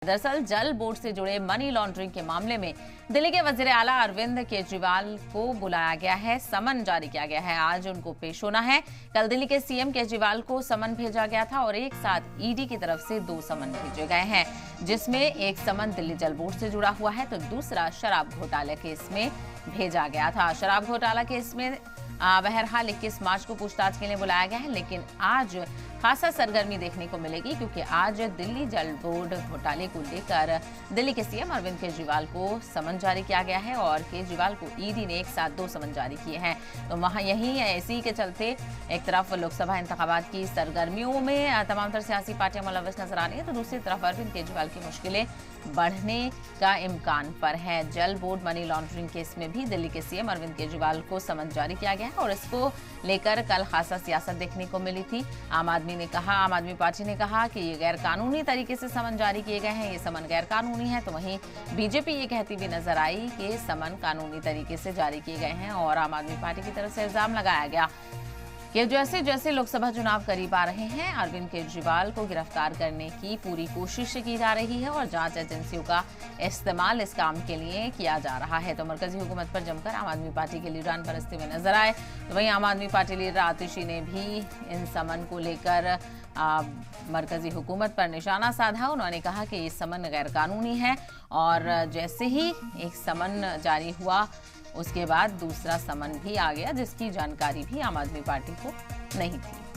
दरअसल जल बोर्ड से जुड़े मनी लॉन्ड्रिंग के मामले में दिल्ली के वजीर आला अरविंद केजरीवाल को बुलाया गया है, समन जारी किया गया है। आज उनको पेश होना है। कल दिल्ली के सीएम केजरीवाल को समन भेजा गया था और एक साथ ईडी की तरफ से 2 समन भेजे गए हैं, जिसमें एक समन दिल्ली जल बोर्ड से जुड़ा हुआ है तो दूसरा शराब घोटाला केस में भेजा गया था। शराब घोटाला केस में बहरहाल 21 मार्च को पूछताछ के लिए बुलाया गया है, लेकिन आज खासा सरगर्मी देखने को मिलेगी क्योंकि आज दिल्ली जल बोर्ड घोटाले को लेकर दिल्ली के सीएम अरविंद केजरीवाल को समन जारी किया गया है और केजरीवाल को ईडी ने एक साथ 2 समन जारी किए हैं। तो वहां यही इसी के चलते एक तरफ लोकसभा इंतखाबात की सरगर्मियों में तमाम तरह सियासी पार्टियां मुलव्वस नजर आ रही है, तो दूसरी तरफ अरविंद केजरीवाल की मुश्किलें बढ़ने का इम्कान पर है। जल बोर्ड मनी लॉन्ड्रिंग केस में भी दिल्ली के सीएम अरविंद केजरीवाल को समन जारी किया गया है और इसको लेकर कल खासा सियासत देखने को मिली थी। आम आदमी पार्टी ने कहा कि ये गैर कानूनी तरीके से समन जारी किए गए हैं, ये समन गैर कानूनी है, तो वहीं बीजेपी ये कहती भी नजर आई कि समन कानूनी तरीके से जारी किए गए हैं और आम आदमी पार्टी की तरफ से इल्जाम लगाया गया कि जैसे जैसे लोकसभा चुनाव करीब आ रहे हैं अरविंद केजरीवाल को गिरफ्तार करने की पूरी कोशिश की जा रही है और जांच एजेंसियों का इस्तेमाल इस काम के लिए किया जा रहा है। तो मरकजी हुकूमत पर जमकर आम आदमी पार्टी के लीडरान बरसते हुए नजर आए, तो वहीं आम आदमी पार्टी लीडर आतिशी ने भी इन समन को लेकर मरकजी हुकूमत पर निशाना साधा। उन्होंने कहा कि ये समन गैर कानूनी है और जैसे ही एक समन जारी हुआ उसके बाद दूसरा समन भी आ गया, जिसकी जानकारी भी आम आदमी पार्टी को नहीं थी।